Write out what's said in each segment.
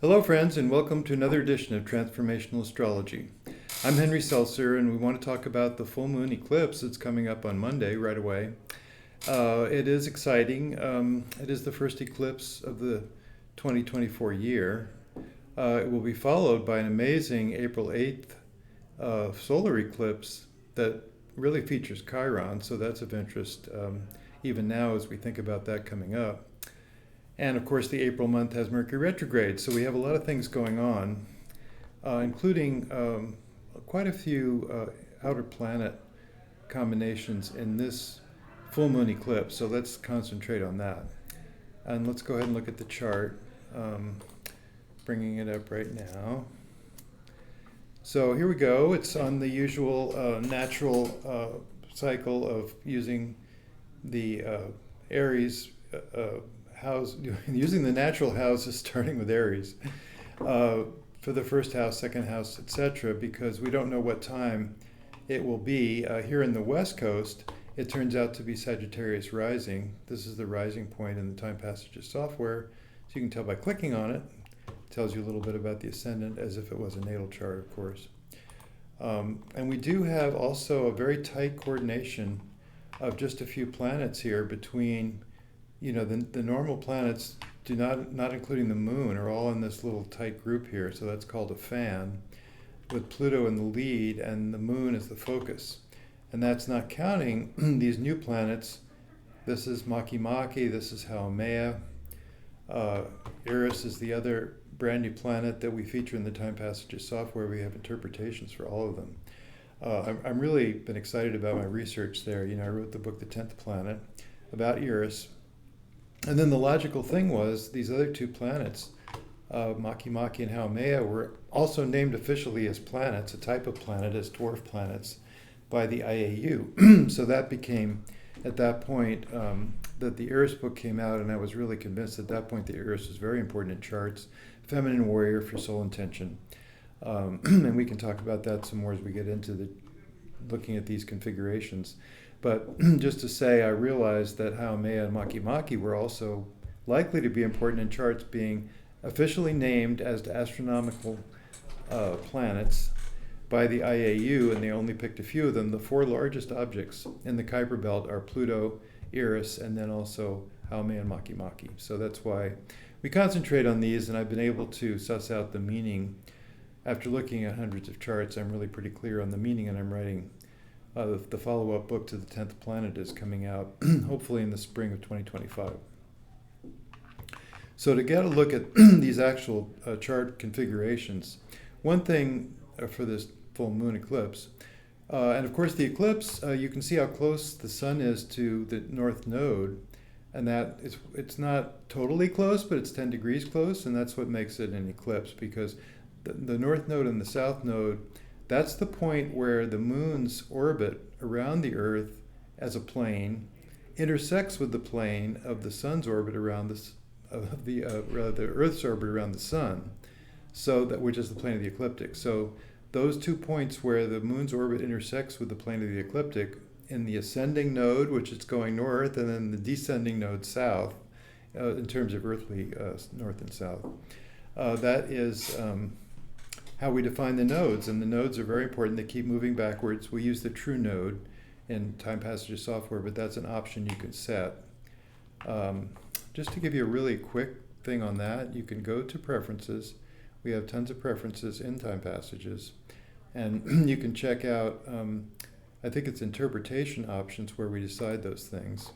Hello, friends, and welcome to another edition of Transformational Astrology. I'm Henry Seltzer, and we want to talk about the full moon eclipse that's coming up on Monday right away. It is exciting. It is the first eclipse of the 2024 year. It will be followed by an amazing April 8th solar eclipse that really features Chiron, so that's of interest even now as we think about that coming up. And of course, the April month has Mercury retrograde, so we have a lot of things going on, including quite a few outer planet combinations in this full moon eclipse. So let's concentrate on that. And let's go ahead and look at the chart, bringing it up right now. So here we go. It's on the usual natural cycle of using the Aries house, using the natural houses starting with Aries for the first house, second house, etc., because we don't know what time it will be. Here in the West Coast, it turns out to be Sagittarius rising. This is the rising point in the TimePassages software. So you can tell by clicking on it. It tells you a little bit about the ascendant as if it was a natal chart, of course. And we do have also a very tight coordination of just a few planets here between, the normal planets, not including the moon, are all in this little tight group here. So that's called a fan, with Pluto in the lead and the moon is the focus. And that's not counting these new planets. This is Makemake, this is Haumea. Eris is the other brand new planet that we feature in the TimePassages software. We have interpretations for all of them. I'm really been excited about my research there. I wrote the book, The 10th Planet, about Eris. And then the logical thing was these other two planets, Makemake and Haumea, were also named officially as planets, a type of planet, as dwarf planets, by the IAU. So that became, at that point, that the Eris book came out, and I was really convinced at that point that Eris was very important in charts, feminine warrior for soul intention. And we can talk about that some more as we get into looking at these configurations. But just to say, I realized that Haumea and Makemake were also likely to be important in charts, being officially named as astronomical planets by the IAU, and they only picked a few of them. The four largest objects in the Kuiper belt are Pluto, Eris, and then also Haumea and Makemake. So that's why we concentrate on these, and I've been able to suss out the meaning. After looking at hundreds of charts, I'm really pretty clear on the meaning, and I'm writing the follow-up book to the 10th Planet is coming out hopefully in the spring of 2025. So to get a look at these actual chart configurations, one thing for this full moon eclipse, and of course the eclipse, you can see how close the sun is to the north node, and that it's not totally close, but it's 10 degrees close, and that's what makes it an eclipse, because the north node and the south node, that's the point where the moon's orbit around the Earth as a plane intersects with the plane of the sun's orbit around the Earth's orbit around the sun, so that, which is the plane of the ecliptic. So those 2 points where the moon's orbit intersects with the plane of the ecliptic, in the ascending node, which is going north, and then the descending node south, in terms of earthly north and south, that is how we define the nodes, and the nodes are very important. They keep moving backwards. We use the true node in TimePassages software, but that's an option you can set. Just to give you a really quick thing on that, you can go to preferences. We have tons of preferences in TimePassages, and you can check out, I think it's interpretation options where we decide those things.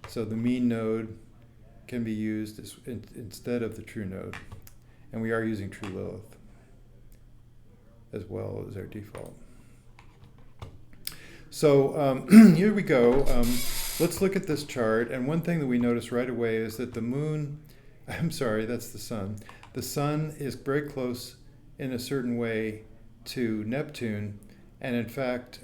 So the mean node can be used instead of the true node, and we are using true Lilith as well as our default. So here we go. Let's look at this chart. And one thing that we notice right away is that the moon, I'm sorry, that's the sun. The sun is very close in a certain way to Neptune. And in fact,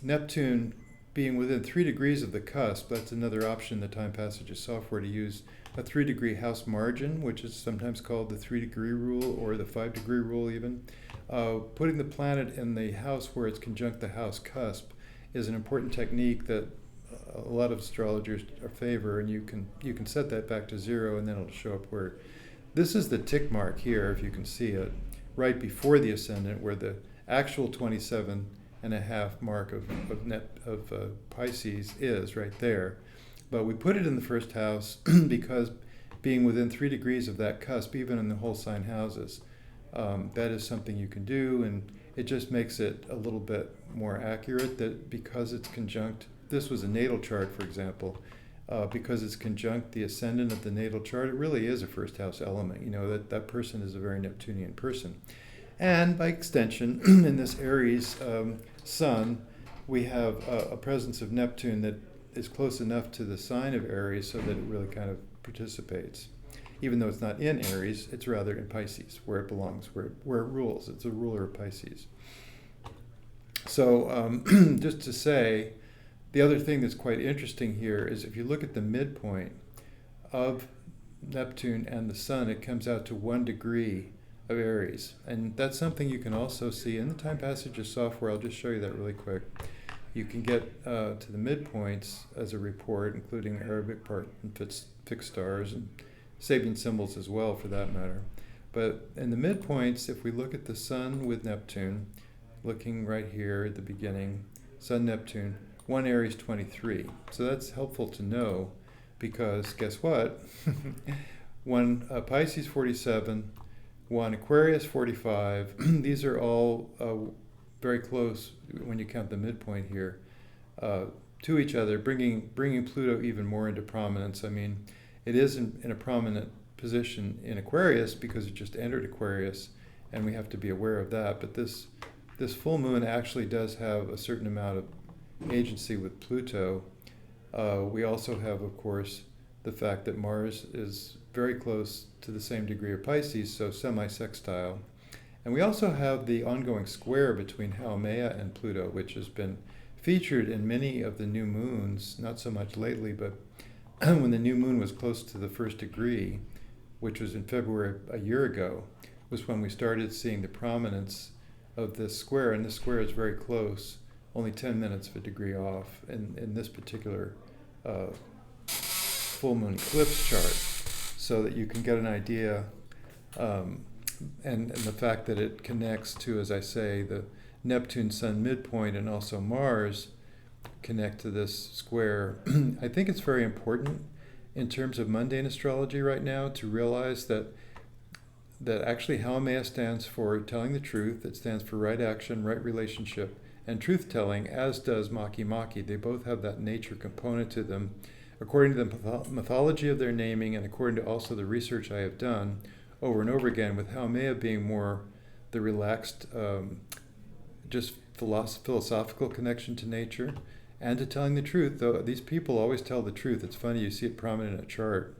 Neptune being within 3 degrees of the cusp, that's another option in the TimePassages software, to use a 3-degree house margin, which is sometimes called the 3-degree rule or the 5-degree rule even. Putting the planet in the house where it's conjunct the house cusp is an important technique that a lot of astrologers favor, and you can set that back to 0, and then it'll show up where This is the tick mark here, if you can see it, right before the ascendant, where the actual 27.5 mark of Pisces is right there. But we put it in the first house because being within 3 degrees of that cusp, even in the whole sign houses, that is something you can do, and it just makes it a little bit more accurate that because it's conjunct, this was a natal chart, for example, because it's conjunct the ascendant of the natal chart, it really is a first house element. You know, that person is a very Neptunian person. And by extension, in this Aries sun, we have a presence of Neptune that is close enough to the sign of Aries so that it really kind of participates. Even though it's not in Aries, it's rather in Pisces, where it belongs, where it rules. It's a ruler of Pisces. So just to say, the other thing that's quite interesting here is if you look at the midpoint of Neptune and the Sun, it comes out to 1 degree of Aries. And that's something you can also see in the TimePassages software. I'll just show you that really quick. You can get to the midpoints as a report, including Arabic part and fixed stars and Sabian symbols as well, for that matter. But in the midpoints, if we look at the Sun with Neptune, looking right here at the beginning, Sun, Neptune, 1 Aries 23. So that's helpful to know because guess what? 1 Pisces 47, 1 Aquarius 45. These are all very close when you count the midpoint here to each other, bringing Pluto even more into prominence. I mean, it is in a prominent position in Aquarius because it just entered Aquarius, and we have to be aware of that. But this full moon actually does have a certain amount of agency with Pluto. We also have, of course, the fact that Mars is very close to the same degree of Pisces, so semi-sextile. And we also have the ongoing square between Haumea and Pluto, which has been featured in many of the new moons, not so much lately, but when the new moon was close to the 1st degree, which was in February a year ago, was when we started seeing the prominence of this square. And this square is very close, only 10 minutes of a degree off in this particular full moon eclipse chart, so that you can get an idea, and the fact that it connects to, as I say, the Neptune Sun midpoint and also Mars connect to this square. I think it's very important in terms of mundane astrology right now to realize that actually Haumea stands for telling the truth. It stands for right action, right relationship, and truth-telling, as does Maki Maki. They both have that nature component to them. According to the mythology of their naming and according to also the research I have done over and over again, with Haumea being more the relaxed, just philosophical connection to nature and to telling the truth. Though these people always tell the truth. It's funny, you see it prominent in a chart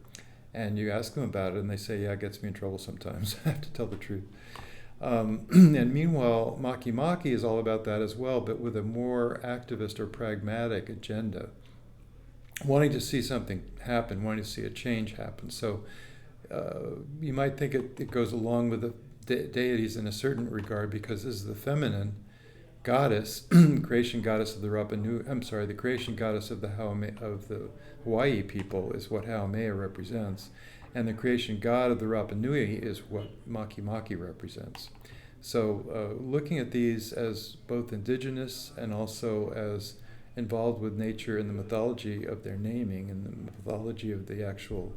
and you ask them about it and they say, yeah, it gets me in trouble sometimes. I have to tell the truth. And meanwhile, Maki Maki is all about that as well, but with a more activist or pragmatic agenda, wanting to see something happen, wanting to see a change happen. So you might think it goes along with the deities in a certain regard, because this is the feminine goddess, creation goddess of the the creation goddess of the Hawaii people is what Haumea represents. And the creation god of the Rapa Nui is what Maki Maki represents. So looking at these as both indigenous and also as involved with nature in the mythology of their naming and the mythology of the actual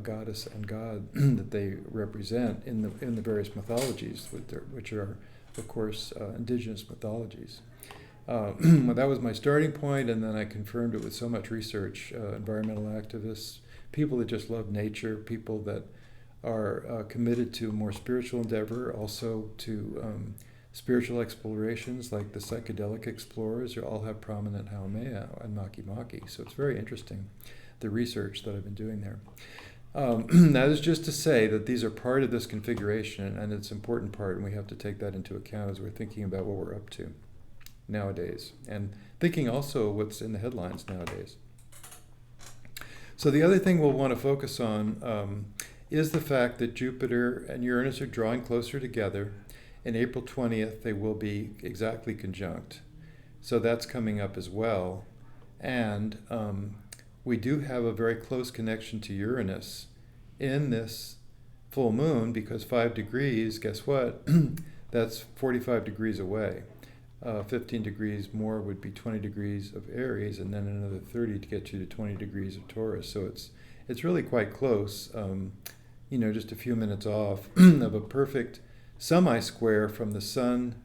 goddess and god that they represent in the various mythologies, which are, of course, indigenous mythologies. That was my starting point, and then I confirmed it with so much research, environmental activists, people that just love nature, people that are committed to more spiritual endeavor, also to spiritual explorations, like the psychedelic explorers, all have prominent Haumea and Maki Maki. So it's very interesting, the research that I've been doing there. That is just to say that these are part of this configuration, and it's an important part, and we have to take that into account as we're thinking about what we're up to nowadays, and thinking also what's in the headlines nowadays. So the other thing we'll want to focus on is the fact that Jupiter and Uranus are drawing closer together. In April 20th, they will be exactly conjunct. So that's coming up as well. And we do have a very close connection to Uranus in this full moon, because 5 degrees, guess what? That's 45 degrees away. 15 degrees more would be 20 degrees of Aries, and then another 30 to get you to 20 degrees of Taurus. So it's really quite close, just a few minutes off of a perfect semi-square from the Sun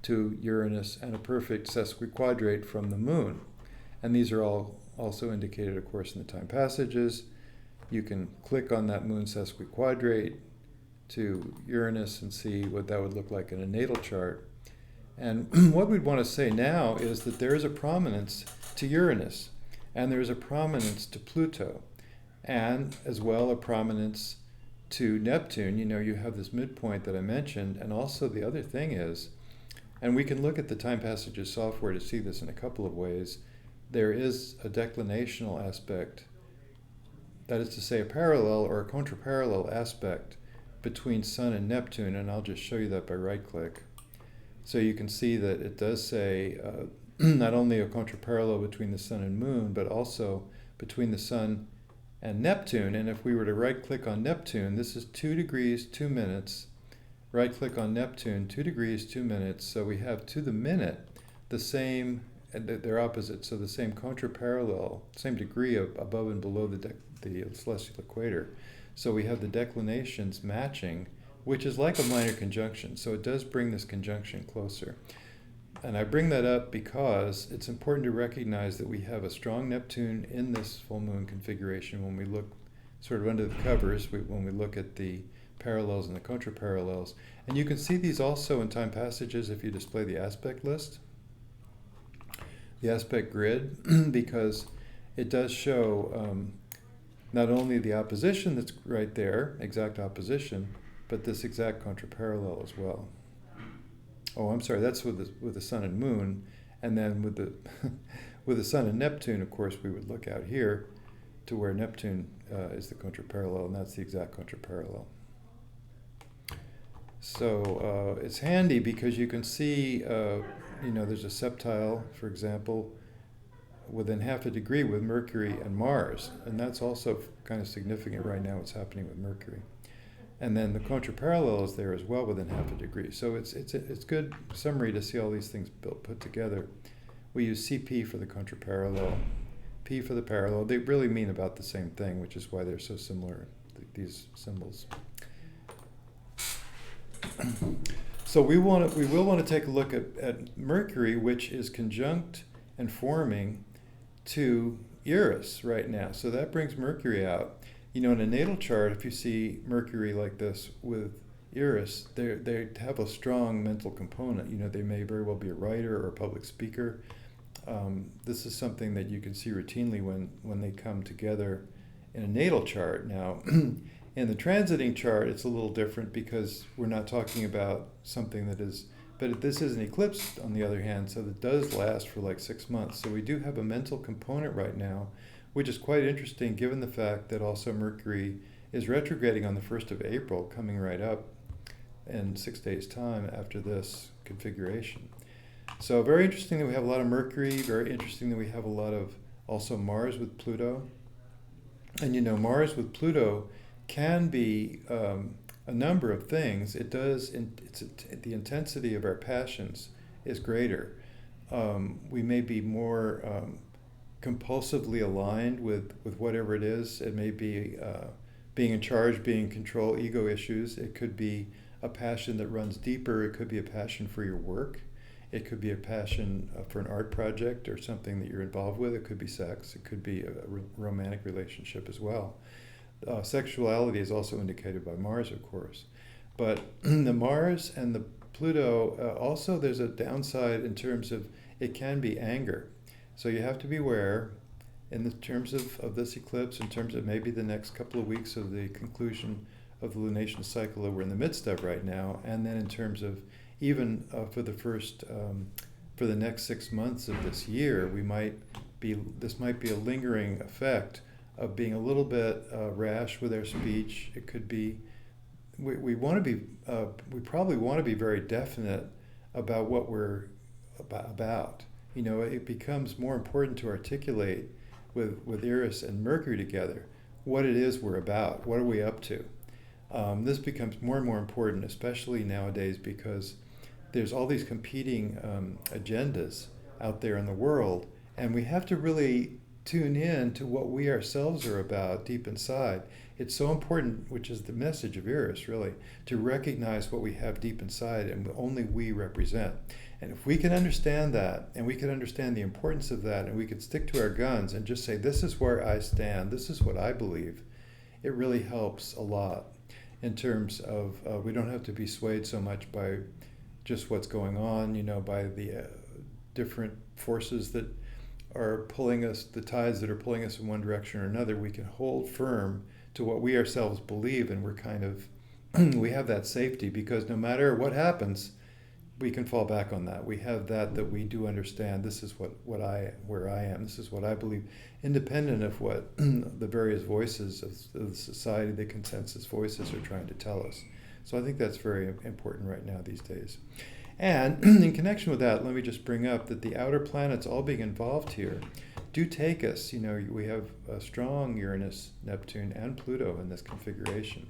to Uranus and a perfect sesquiquadrate from the Moon. And these are all also indicated, of course, in the time passages. You can click on that Moon sesquiquadrate to Uranus and see what that would look like in a natal chart. And what we'd want to say now is that there is a prominence to Uranus, and there is a prominence to Pluto, and as well a prominence to Neptune. You have this midpoint that I mentioned, and also the other thing is, and we can look at the Time Passages software to see this in a couple of ways, there is a declinational aspect, that is to say a parallel or a contraparallel aspect between Sun and Neptune, and I'll just show you that by right-click. So you can see that it does say not only a contraparallel between the Sun and Moon, but also between the Sun and Neptune. And if we were to right-click on Neptune, this is 2 degrees, 2 minutes. Right-click on Neptune, 2 degrees, 2 minutes. So we have to the minute the same, they're opposite, so the same contraparallel, same degree of above and below the celestial equator. So we have the declinations matching, which is like a minor conjunction. So it does bring this conjunction closer. And I bring that up because it's important to recognize that we have a strong Neptune in this full moon configuration when we look sort of under the covers, when we look at the parallels and the contraparallels. And you can see these also in Time Passages if you display the aspect list, the aspect grid, because it does show not only the opposition that's right there, exact opposition, but this exact contraparallel as well. Oh, I'm sorry, that's with the Sun and Moon, and then with the with the Sun and Neptune, of course, we would look out here to where Neptune is the contraparallel, and that's the exact contraparallel. So it's handy because you can see, there's a septile, for example, within half a degree with Mercury and Mars, and that's also kind of significant right now what's happening with Mercury. And then the contraparallel is there as well within half a degree. So it's good summary to see all these things put together. We use CP for the contraparallel, P for the parallel. They really mean about the same thing, which is why they're so similar, these symbols. So we will want to take a look at Mercury, which is conjunct and forming to Eris right now. So that brings Mercury out. In a natal chart, if you see Mercury like this with Eris, they have a strong mental component. They may very well be a writer or a public speaker. This is something that you can see routinely when they come together in a natal chart. Now, in the transiting chart, it's a little different because we're not talking about something that is, but this is an eclipse on the other hand, so that does last for like 6 months. So we do have a mental component right now, which is quite interesting given the fact that also Mercury is retrograding on the 1st of April, coming right up in 6 days' time after this configuration. So very interesting that we have a lot of Mercury, very interesting that we have a lot of also Mars with Pluto. And Mars with Pluto can be a number of things. It does, the intensity of our passions is greater. We may be more compulsively aligned with whatever it is. It may be being in charge, being in control, ego issues. It could be a passion that runs deeper. It could be a passion for your work. It could be a passion for an art project or something that you're involved with. It could be sex. It could be a romantic relationship as well. Sexuality is also indicated by Mars, of course. But the Mars and the Pluto, also there's a downside in terms of it can be anger. So you have to be aware in the terms of this eclipse, in terms of maybe the next couple of weeks of the conclusion of the lunation cycle that we're in the midst of right now, and then in terms of even for the next 6 months of this year, this might be a lingering effect of being a little bit rash with our speech. It could be, we probably want to be very definite about what we're about. It becomes more important to articulate with Eris and Mercury together what it is we're about, what are we up to. This becomes more and more important, especially nowadays, because there's all these competing agendas out there in the world, and we have to really tune in to what we ourselves are about deep inside. It's so important, which is the message of Eris, really, to recognize what we have deep inside and only we represent. And if we can understand that, and we can understand the importance of that, and we can stick to our guns and just say, this is where I stand, this is what I believe, it really helps a lot in terms of we don't have to be swayed so much by just what's going on, by the different forces that are pulling us, the tides that are pulling us in one direction or another. We can hold firm to what we ourselves believe, and we're kind of, we have that safety, because no matter what happens, we can fall back on that. We have that we do understand. This is where I am. This is what I believe, independent of what the various voices of the society, the consensus voices, are trying to tell us. So I think that's very important right now these days. And in connection with that, let me just bring up that the outer planets all being involved here do take us. We have a strong Uranus, Neptune, and Pluto in this configuration.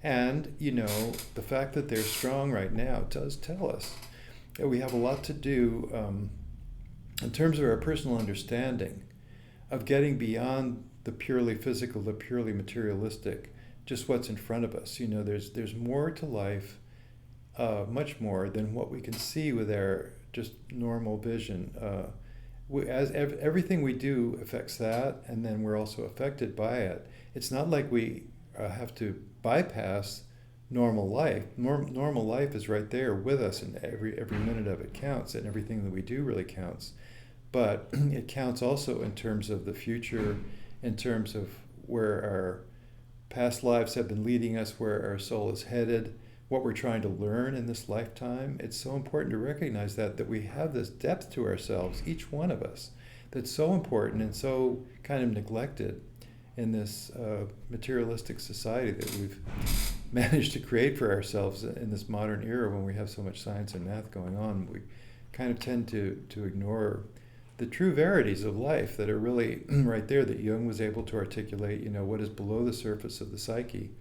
And, the fact that they're strong right now does tell us that we have a lot to do in terms of our personal understanding of getting beyond the purely physical, the purely materialistic, just what's in front of us. There's more to life, much more than what we can see with our just normal vision. Everything we do affects that, and then we're also affected by it. It's not like we have to bypass normal life. Normal life is right there with us, and every minute of it counts, and everything that we do really counts. But it counts also in terms of the future, in terms of where our past lives have been leading us, where our soul is headed, what we're trying to learn in this lifetime. It's so important to recognize that we have this depth to ourselves, each one of us, that's so important and so kind of neglected in this materialistic society that we've managed to create for ourselves in this modern era, when we have so much science and math going on. We kind of tend to ignore the true verities of life that are really right there, that Jung was able to articulate. What is below the surface of the psyche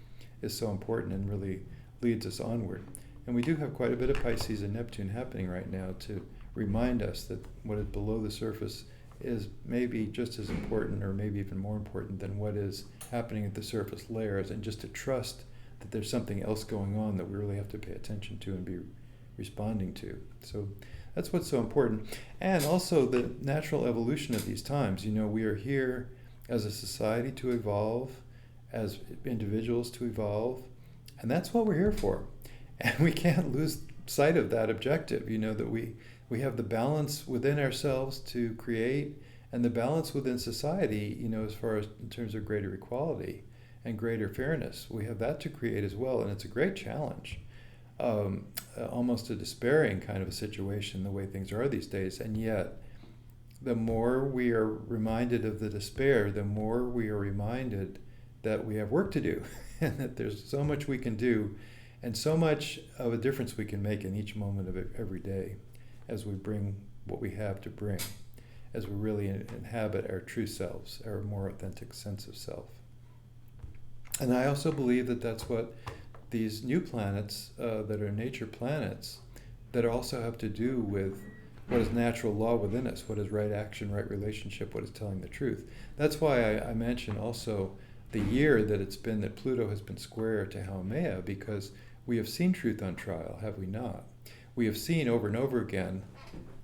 is so important and really leads us onward. And we do have quite a bit of Pisces and Neptune happening right now to remind us that what is below the surface is maybe just as important, or maybe even more important, than what is happening at the surface layers, and just to trust that there's something else going on that we really have to pay attention to and be responding to. So that's what's so important. And also the natural evolution of these times. We are here as a society to evolve, as individuals to evolve, and that's what we're here for. And we can't lose sight of that objective, that we have the balance within ourselves to create, and the balance within society, as far as in terms of greater equality and greater fairness. We have that to create as well, and it's a great challenge. Almost a despairing kind of a situation, the way things are these days. And yet, the more we are reminded of the despair, the more we are reminded that we have work to do, and that there's so much we can do, and so much of a difference we can make in each moment of it every day, as we bring what we have to bring, as we really inhabit our true selves, our more authentic sense of self. And I also believe that that's what these new planets that are nature planets, that also have to do with what is natural law within us, what is right action, right relationship, what is telling the truth. That's why I mentioned also the year that it's been that Pluto has been square to Haumea, because we have seen truth on trial, have we not? We have seen over and over again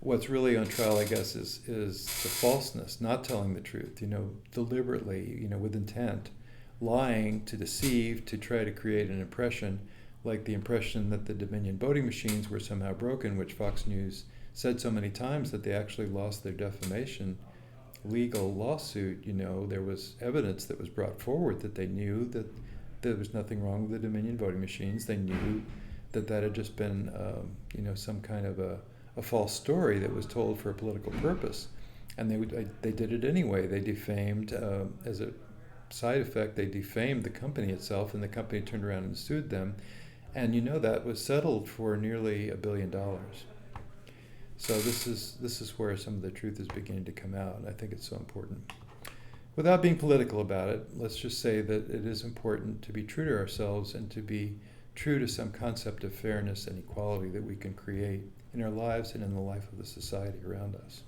what's really on trial, I guess, is the falseness, not telling the truth, deliberately, with intent, lying to deceive, to try to create an impression, like the impression that the Dominion voting machines were somehow broken, which Fox News said so many times that they actually lost their defamation legal lawsuit. There was evidence that was brought forward that they knew that there was nothing wrong with the Dominion voting machines. They knew that had just been, some kind of a false story that was told for a political purpose. And they did it anyway. They defamed, as a side effect, they defamed the company itself, and the company turned around and sued them. And that was settled for nearly $1 billion. So this is where some of the truth is beginning to come out, and I think it's so important. without being political about it, let's just say that it is important to be true to ourselves and to be true to some concept of fairness and equality that we can create in our lives and in the life of the society around us.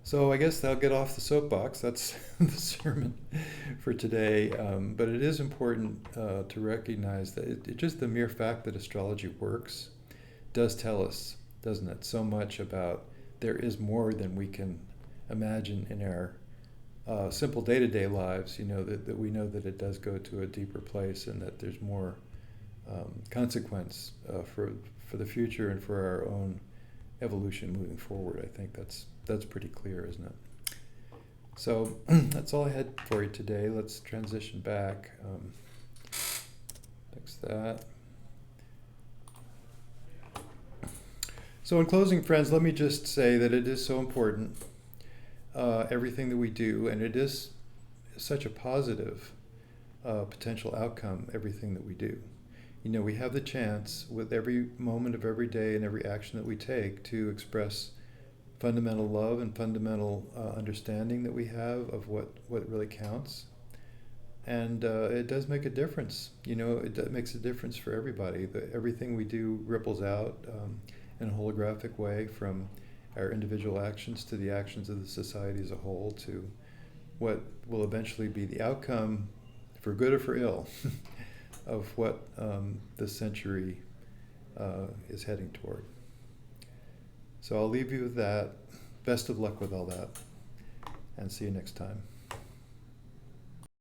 So I guess I'll get off the soapbox. That's the sermon for today. But it is important to recognize that just the mere fact that astrology works does tell us, doesn't it, so much about there is more than we can imagine in our simple day-to-day lives, that we know that it does go to a deeper place and that there's more consequence for the future and for our own evolution moving forward. I think that's pretty clear, isn't it? So that's all I had for you today. Let's transition back. Fix that. So in closing, friends, let me just say that it is so important, everything that we do, and it is such a positive potential outcome, everything that we do. We have the chance with every moment of every day and every action that we take to express fundamental love and fundamental understanding that we have of what really counts. And it does make a difference. It makes a difference for everybody. Everything we do ripples out in a holographic way, from our individual actions to the actions of the society as a whole, to what will eventually be the outcome, for good or for ill, of what this century is heading toward. So I'll leave you with that. Best of luck with all that, and see you next time.